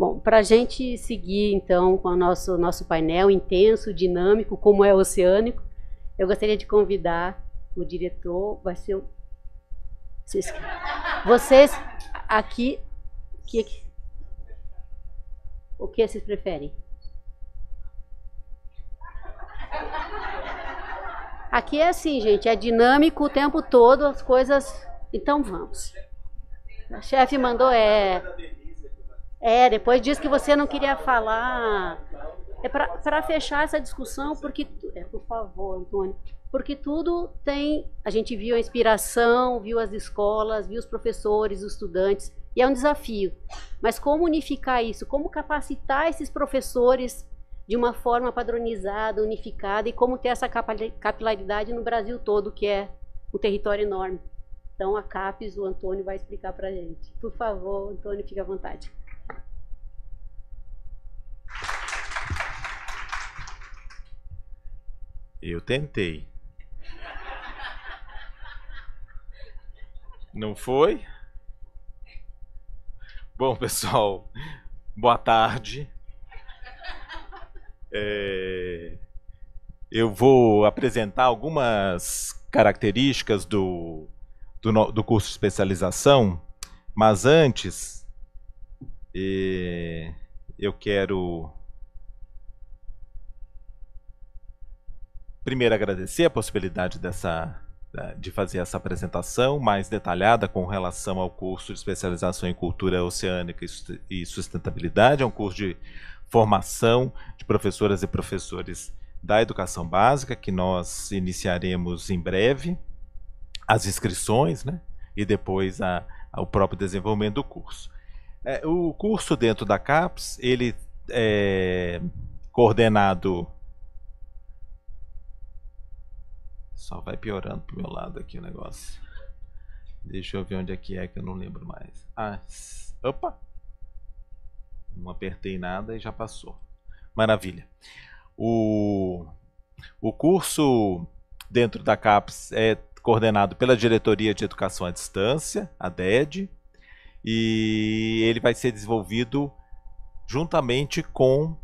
Bom, para a gente seguir então com o nosso painel intenso, dinâmico, como é oceânico, eu gostaria de convidar o diretor, vai ser o... Vocês aqui, o que vocês preferem? Aqui é assim, gente, é dinâmico o tempo todo, as coisas... Então vamos. A chefe mandou, depois disse que você não queria falar. É para fechar essa discussão, porque... por favor, Antônio. Porque tudo tem... A gente viu a inspiração, viu as escolas, viu os professores, os estudantes, e é um desafio. Mas como unificar isso? Como capacitar esses professores de uma forma padronizada, unificada, e como ter essa capilaridade no Brasil todo, que é um território enorme. Então, a CAPES, o Antônio vai explicar para a gente. Por favor, Antônio, fique à vontade. Eu tentei. Não foi? Bom, pessoal, boa tarde. Eu vou apresentar algumas características do curso de especialização, mas antes eu quero primeiro agradecer a possibilidade de fazer essa apresentação mais detalhada com relação ao curso de especialização em cultura oceânica e sustentabilidade. É um curso de formação de professoras e professores da educação básica, que nós iniciaremos em breve as inscrições, né? E depois o próprio desenvolvimento do curso. O curso dentro da CAPES, ele é coordenado... Só vai piorando pro meu lado aqui o negócio. Deixa eu ver onde é que eu não lembro mais. Opa! Não apertei nada e já passou. Maravilha. O curso dentro da CAPES é coordenado pela Diretoria de Educação à Distância, a DED, e ele vai ser desenvolvido juntamente com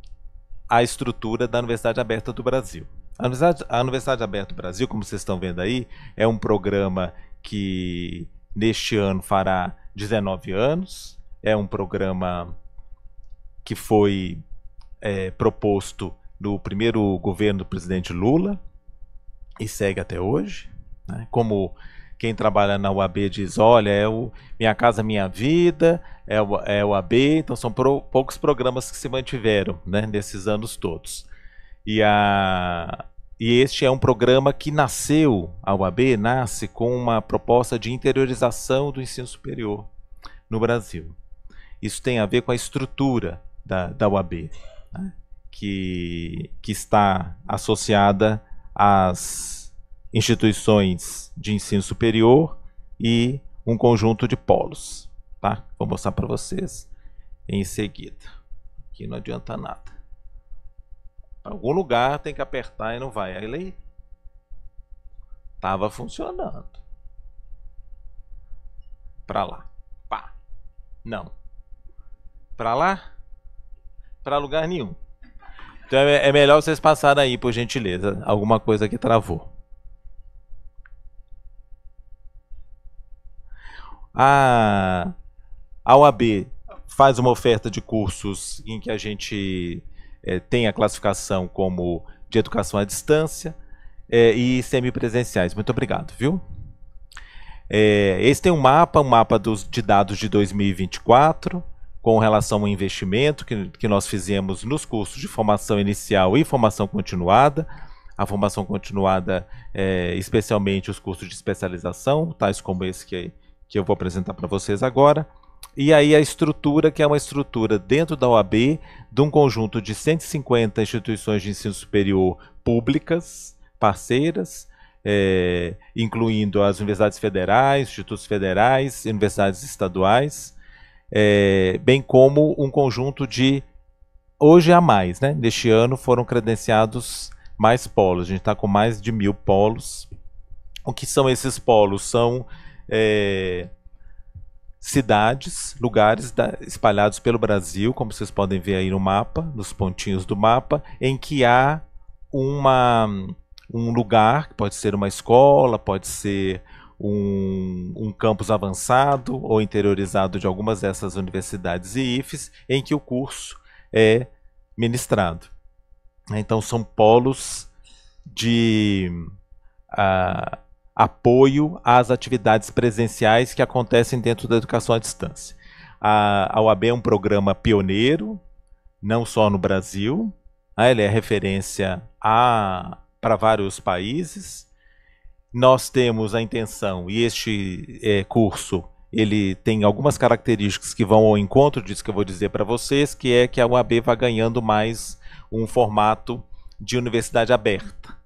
a estrutura da Universidade Aberta do Brasil. A Universidade Aberta do Brasil, como vocês estão vendo aí, é um programa que neste ano fará 19 anos. É um programa que foi proposto no primeiro governo do presidente Lula e segue até hoje, né? Como quem trabalha na UAB diz, olha, Minha Casa Minha Vida, é o UAB, então são poucos programas que se mantiveram, né, nesses anos todos. E este é um programa que nasceu, a UAB nasce com uma proposta de interiorização do ensino superior no Brasil. Isso tem a ver com a estrutura da UAB, né, que está associada às instituições de ensino superior e um conjunto de polos. Tá? Vou mostrar para vocês em seguida. Aqui não adianta nada. Algum lugar tem que apertar e não vai. Aí estava funcionando. Para lá. Pá. Não. Para lá? Para lugar nenhum. Então é melhor vocês passarem aí, por gentileza. Alguma coisa que travou. A UAB faz uma oferta de cursos em que a gente tem a classificação como de educação à distância e semipresenciais. Muito obrigado, viu? Esse tem um mapa de dados de 2024, com relação ao investimento que nós fizemos nos cursos de formação inicial e formação continuada. A formação continuada, especialmente os cursos de especialização, tais como esse que eu vou apresentar para vocês agora. E aí a estrutura, que é uma estrutura dentro da UAB, de um conjunto de 150 instituições de ensino superior públicas, parceiras, incluindo as universidades federais, institutos federais, universidades estaduais, bem como um conjunto de... Hoje há mais, né? Neste ano foram credenciados mais polos. A gente está com mais de 1000 polos. O que são esses polos? São cidades, lugares espalhados pelo Brasil, como vocês podem ver aí no mapa, nos pontinhos do mapa, em que há um lugar, que pode ser uma escola, pode ser um campus avançado ou interiorizado de algumas dessas universidades e IFES, em que o curso é ministrado. Então são polos de apoio às atividades presenciais que acontecem dentro da educação à distância. A UAB é um programa pioneiro, não só no Brasil, ele é referência para vários países. Nós temos a intenção, e este curso ele tem algumas características que vão ao encontro disso que eu vou dizer para vocês, que é que a UAB vai ganhando mais um formato de universidade aberta.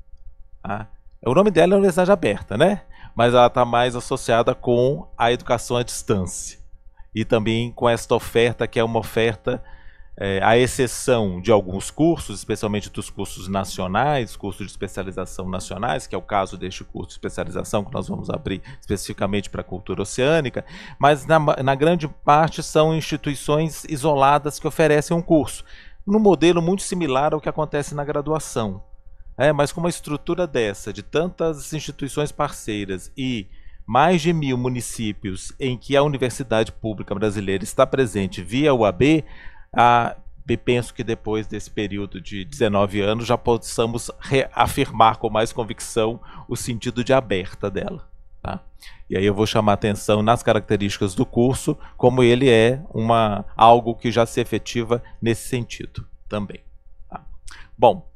Tá? O nome dela é Universidade Aberta, né? Mas ela está mais associada com a educação à distância. E também com esta oferta, que é uma oferta, à exceção de alguns cursos, especialmente dos cursos nacionais, cursos de especialização nacionais, que é o caso deste curso de especialização que nós vamos abrir especificamente para a cultura oceânica, mas na grande parte são instituições isoladas que oferecem um curso, num modelo muito similar ao que acontece na graduação. Mas com uma estrutura dessa, de tantas instituições parceiras e mais de 1000 municípios em que a universidade pública brasileira está presente via UAB, penso que depois desse período de 19 anos já possamos reafirmar com mais convicção o sentido de aberta dela. Tá? E aí eu vou chamar a atenção nas características do curso, como ele é algo que já se efetiva nesse sentido também. Tá? Bom,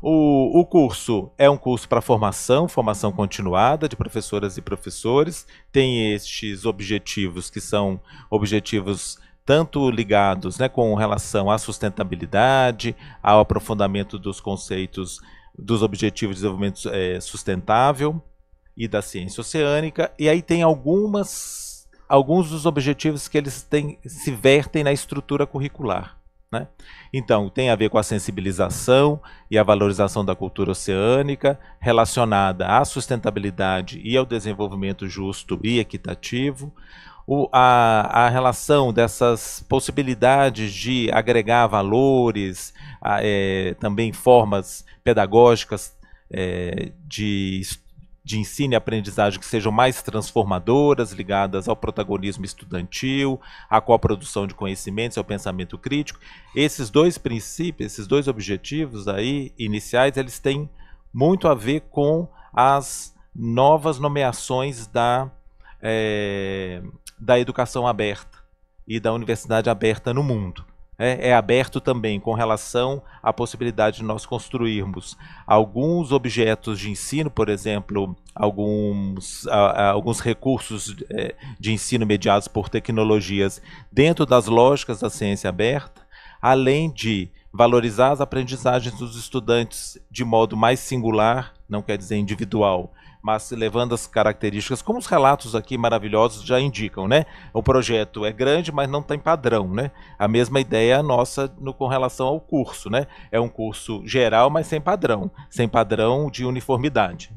o curso é um curso para formação continuada de professoras e professores, tem estes objetivos que são objetivos tanto ligados, com relação à sustentabilidade, ao aprofundamento dos conceitos dos objetivos de desenvolvimento sustentável e da ciência oceânica, e aí tem alguns dos objetivos que eles se vertem na estrutura curricular. Então, tem a ver com a sensibilização e a valorização da cultura oceânica, relacionada à sustentabilidade e ao desenvolvimento justo e equitativo, a relação dessas possibilidades de agregar valores, também formas pedagógicas de ensino e aprendizagem que sejam mais transformadoras, ligadas ao protagonismo estudantil, à coprodução de conhecimentos, ao pensamento crítico. Esses dois princípios, esses dois objetivos aí iniciais, eles têm muito a ver com as novas nomeações da educação aberta e da universidade aberta no mundo. É aberto também com relação à possibilidade de nós construirmos alguns objetos de ensino, por exemplo, alguns recursos de ensino mediados por tecnologias dentro das lógicas da ciência aberta, além de valorizar as aprendizagens dos estudantes de modo mais singular, não quer dizer individual, mas levando as características, como os relatos aqui maravilhosos já indicam, O projeto é grande, mas não tem padrão, A mesma ideia nossa com relação ao curso, É um curso geral, mas sem padrão de uniformidade,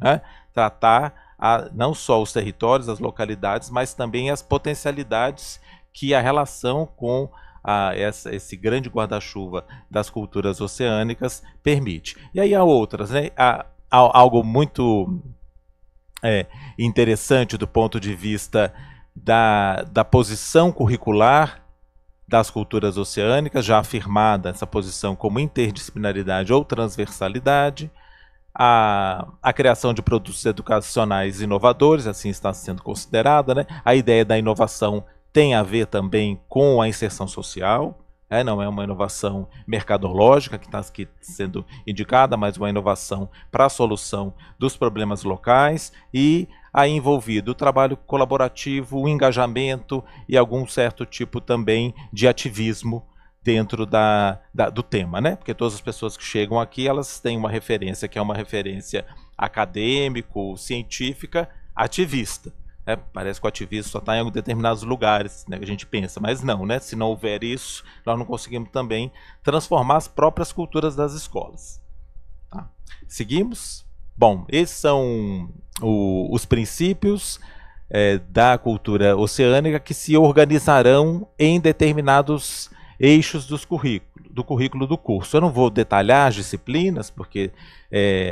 Tratar não só os territórios, as localidades, mas também as potencialidades que a relação com esse grande guarda-chuva das culturas oceânicas permite. E aí há outras, há algo muito interessante do ponto de vista da posição curricular das culturas oceânicas, já afirmada essa posição como interdisciplinaridade ou transversalidade, a criação de produtos educacionais inovadores, assim está sendo considerada, A ideia da inovação tem a ver também com a inserção social, não é uma inovação mercadológica que está aqui sendo indicada, mas uma inovação para a solução dos problemas locais, e aí envolvido o trabalho colaborativo, o engajamento e algum certo tipo também de ativismo dentro do tema, Porque todas as pessoas que chegam aqui, elas têm uma referência que é uma referência acadêmico, científica, ativista. Parece que o ativismo só está em determinados lugares, que a gente pensa, mas não, Se não houver isso, nós não conseguimos também transformar as próprias culturas das escolas. Seguimos? Bom, esses são os princípios da cultura oceânica que se organizarão em determinados eixos do currículo do curso. Eu não vou detalhar as disciplinas, porque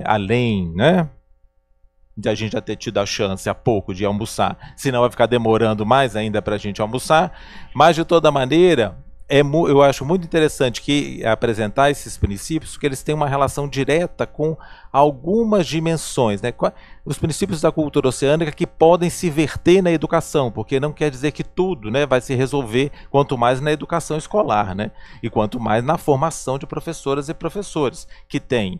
além, né, de a gente já ter tido a chance há pouco de almoçar, senão vai ficar demorando mais ainda para a gente almoçar, mas de toda maneira, eu acho muito interessante que apresentar esses princípios, porque eles têm uma relação direta com algumas dimensões, né? Os princípios da cultura oceânica que podem se verter na educação, porque não quer dizer que tudo, né, vai se resolver, quanto mais na educação escolar, né? E quanto mais na formação de professoras e professores, que tem,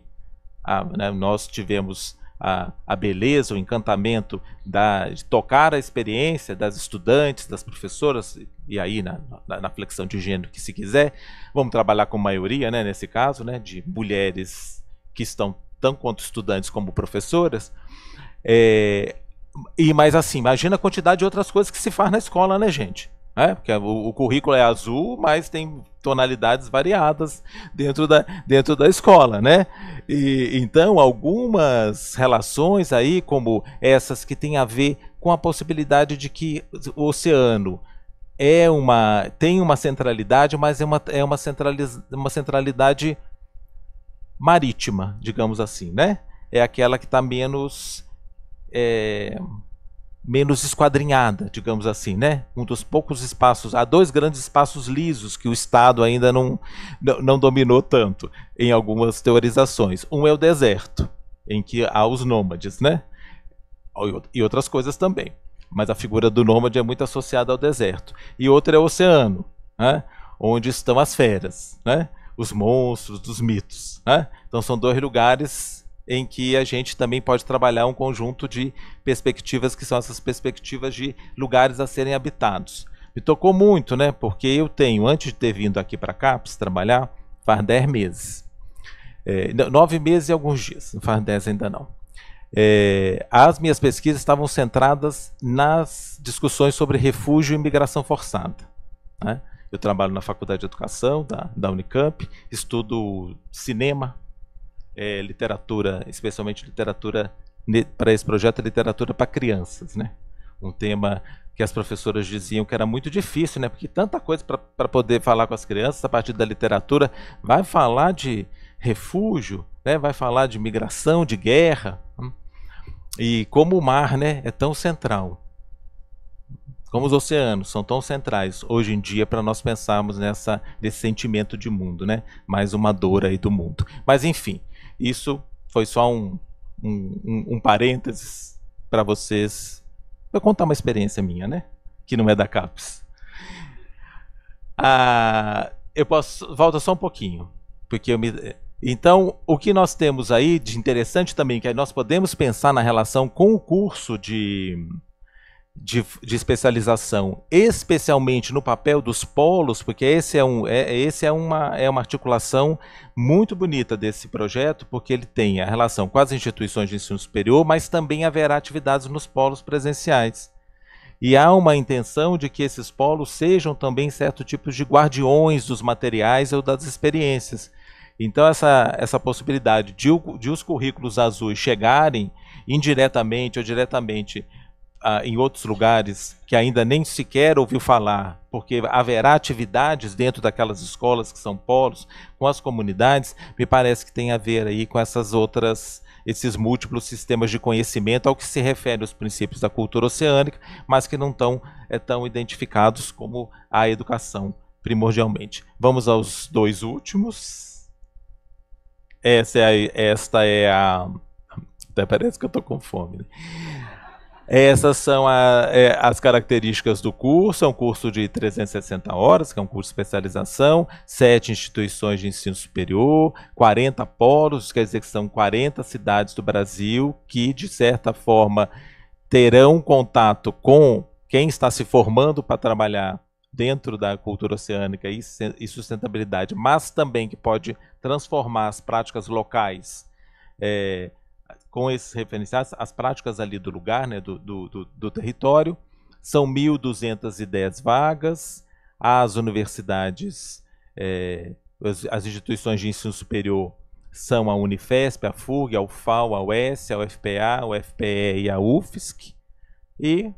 né, nós tivemos a beleza, o encantamento de tocar a experiência das estudantes, das professoras, e aí na flexão de gênero que se quiser, vamos trabalhar com maioria, né, nesse caso, né, de mulheres que estão tanto quanto estudantes como professoras, mas assim, imagina a quantidade de outras coisas que se faz na escola, né, gente? Porque o currículo é azul, mas tem tonalidades variadas dentro da escola, né? Então, algumas relações aí, como essas que têm a ver com a possibilidade de que o oceano tem uma centralidade, mas é uma centralidade marítima, digamos assim, né? É aquela que está menos esquadrinhada, digamos assim, né? Um dos poucos espaços, há 2 grandes espaços lisos que o Estado ainda não dominou tanto em algumas teorizações. Um é o deserto, em que há os nômades, né? E outras coisas também. Mas a figura do nômade é muito associada ao deserto. E outro é o oceano, né? Onde estão as feras, né? Os monstros dos mitos, né? Então são 2 lugares em que a gente também pode trabalhar um conjunto de perspectivas que são essas perspectivas de lugares a serem habitados. Me tocou muito, né? Porque eu tenho, antes de ter vindo aqui para CAPES trabalhar, faz 10 meses. 9 meses e alguns dias, não faz 10 ainda não. As minhas pesquisas estavam centradas nas discussões sobre refúgio e imigração forçada, né? Eu trabalho na Faculdade de Educação da Unicamp, estudo cinema, literatura, especialmente literatura, para esse projeto, literatura para crianças, né? Um tema que as professoras diziam que era muito difícil, né? Porque tanta coisa para poder falar com as crianças a partir da literatura, vai falar de refúgio, né? Vai falar de migração, de guerra, e como o mar, né, é tão central, como os oceanos são tão centrais hoje em dia para nós pensarmos nesse sentimento de mundo, né? Mais uma dor aí do mundo. Mas enfim, isso foi só um parênteses para vocês. Vou contar uma experiência minha, né? Que não é da CAPES. Volta só um pouquinho, porque então, o que nós temos aí de interessante também, que aí nós podemos pensar na relação com o curso de especialização, especialmente no papel dos polos, porque essa é uma articulação muito bonita desse projeto, porque ele tem a relação com as instituições de ensino superior, mas também haverá atividades nos polos presenciais. E há uma intenção de que esses polos sejam também certos tipos de guardiões dos materiais ou das experiências. Então essa possibilidade de os currículos azuis chegarem indiretamente ou diretamente em outros lugares que ainda nem sequer ouviu falar, porque haverá atividades dentro daquelas escolas que são polos, com as comunidades, me parece que tem a ver aí com esses múltiplos sistemas de conhecimento ao que se refere aos princípios da cultura oceânica, mas que não estão tão identificados como a educação primordialmente. Vamos aos 2 últimos. Até parece que eu estou com fome, né? Essas são as características do curso. É um curso de 360 horas, que é um curso de especialização, 7 instituições de ensino superior, 40 polos, quer dizer que são 40 cidades do Brasil que, de certa forma, terão contato com quem está se formando para trabalhar dentro da cultura oceânica e sustentabilidade, mas também que pode transformar as práticas locais com esses referenciais, as práticas ali do lugar, né, do território. São 1.210 vagas. As universidades, as instituições de ensino superior são a Unifesp, a FURG, a UFAL, a UES, a UFPA, a UFPE e a UFSC. E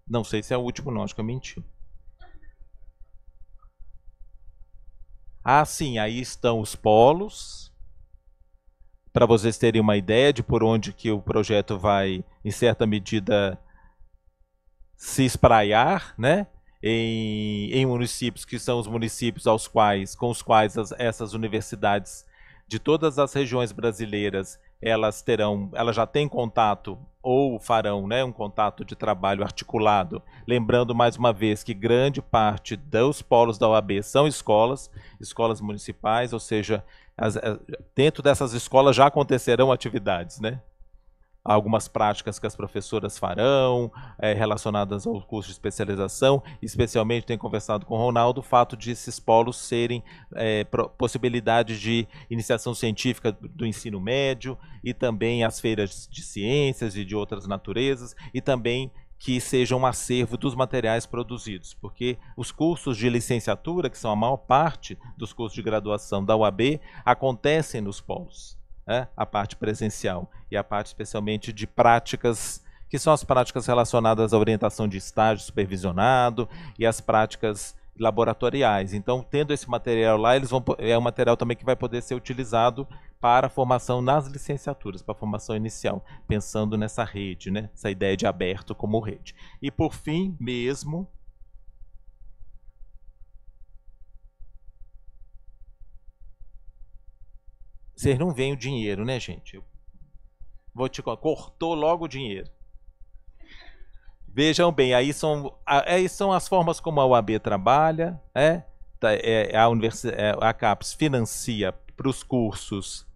Não sei se é o último, não, acho que eu menti. Ah, sim, aí estão os polos, para vocês terem uma ideia de por onde que o projeto vai, em certa medida, se espraiar, né? Em municípios que são os municípios com os quais essas universidades de todas as regiões brasileiras elas já têm contato ou farão, né, um contato de trabalho articulado. Lembrando mais uma vez que grande parte dos polos da OAB são escolas municipais, ou seja, dentro dessas escolas já acontecerão atividades, né? Algumas práticas que as professoras farão, relacionadas ao curso de especialização, especialmente tenho conversado com o Ronaldo, o fato de esses polos serem possibilidade de iniciação científica do ensino médio, e também as feiras de ciências e de outras naturezas, e também que sejam um acervo dos materiais produzidos, porque os cursos de licenciatura, que são a maior parte dos cursos de graduação da UAB, acontecem nos polos. A parte presencial e a parte especialmente de práticas, que são as práticas relacionadas à orientação de estágio supervisionado e as práticas laboratoriais. Então, tendo esse material lá, é um material também que vai poder ser utilizado para a formação nas licenciaturas, para a formação inicial, pensando nessa rede, né? Essa ideia de aberto como rede. E por fim, mesmo, vocês não veem o dinheiro, né, gente? Cortou logo o dinheiro. Vejam bem, aí são as formas como a UAB trabalha, a CAPES financia para os cursos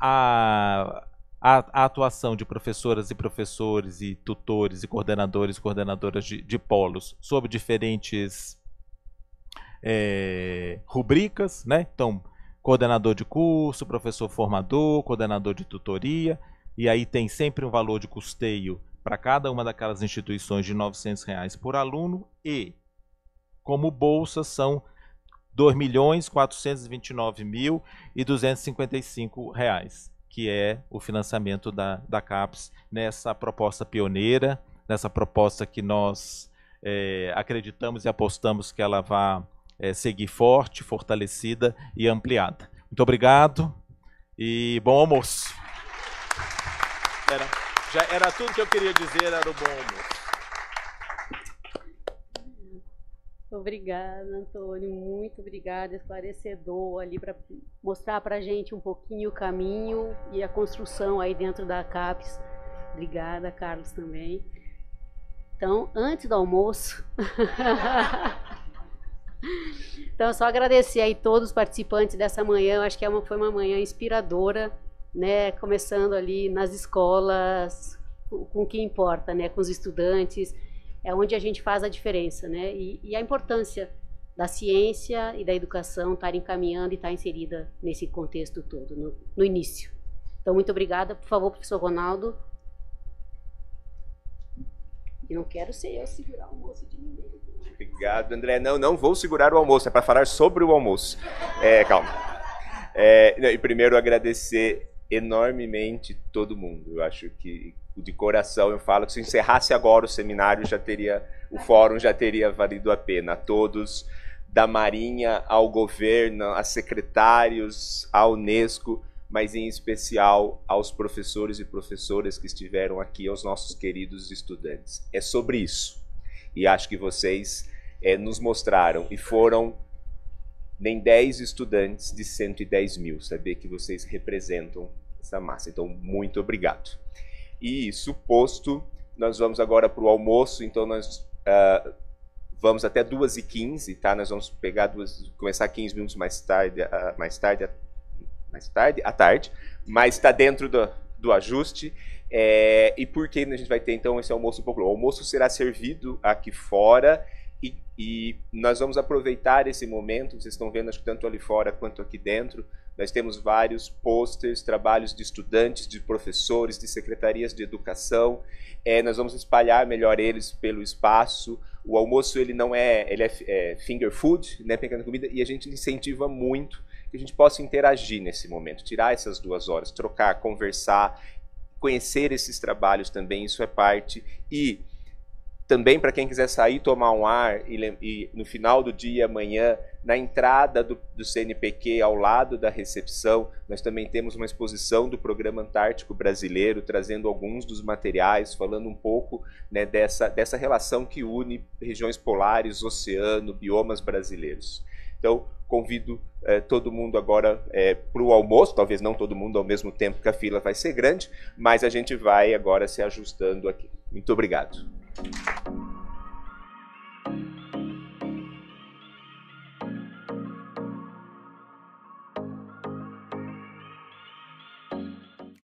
a atuação de professoras e professores e tutores e coordenadores e coordenadoras de polos sob diferentes rubricas, né? Então, coordenador de curso, professor formador, coordenador de tutoria, e aí tem sempre um valor de custeio para cada uma daquelas instituições de R$900 por aluno, e como bolsa são R$2.429.255, que é o financiamento da CAPES nessa proposta pioneira, nessa proposta que nós acreditamos e apostamos que ela vai seguir forte, fortalecida e ampliada. Muito obrigado e bom almoço. Era tudo que eu queria dizer, era o bom almoço. Obrigada, Antônio, muito obrigada, esclarecedor ali para mostrar para a gente um pouquinho o caminho e a construção aí dentro da CAPES. Obrigada, Carlos, também. Então, antes do almoço, então só agradecer aí todos os participantes dessa manhã, acho que foi uma manhã inspiradora, né, começando ali nas escolas, com o que importa, né, com os estudantes, é onde a gente faz a diferença, né, e a importância da ciência e da educação estarem caminhando e estar inserida nesse contexto todo, no início. Então, muito obrigada. Por favor, professor Ronaldo. E não quero ser eu segurar o almoço de ninguém. Obrigado, André. Não vou segurar o almoço, é para falar sobre o almoço. Calma. E primeiro agradecer enormemente todo mundo. Eu acho que de coração eu falo que se encerrasse agora o seminário o fórum já teria valido a pena. A todos, da Marinha ao governo, a secretários, à Unesco, mas em especial aos professores e professoras que estiveram aqui, aos nossos queridos estudantes. É sobre isso. E acho que vocês nos mostraram, e foram nem 10 estudantes de 110 mil, saber que vocês representam essa massa. Então, muito obrigado. E isso posto, nós vamos agora para o almoço, então nós vamos até 2h15, tá? Nós vamos começar 15 minutos mais tarde, à tarde, mas está dentro do ajuste. E por que a gente vai ter então esse almoço um pouco? O almoço será servido aqui fora, e nós vamos aproveitar esse momento. Vocês estão vendo, acho que tanto ali fora quanto aqui dentro, nós temos vários posters, trabalhos de estudantes, de professores, de secretarias de educação. Nós vamos espalhar melhor eles pelo espaço. O almoço ele é finger food, né, pequena comida, e a gente incentiva muito que a gente possa interagir nesse momento, tirar essas 2 horas, trocar, conversar, conhecer esses trabalhos também, isso é parte. E Também para quem quiser sair, tomar um ar e no final do dia, amanhã, na entrada do CNPq, ao lado da recepção, nós também temos uma exposição do Programa Antártico Brasileiro, trazendo alguns dos materiais, falando um pouco, né, dessa relação que une regiões polares, oceano, biomas brasileiros. Então, convido todo mundo agora para o almoço, talvez não todo mundo ao mesmo tempo, que a fila vai ser grande, mas a gente vai agora se ajustando aqui. Muito obrigado.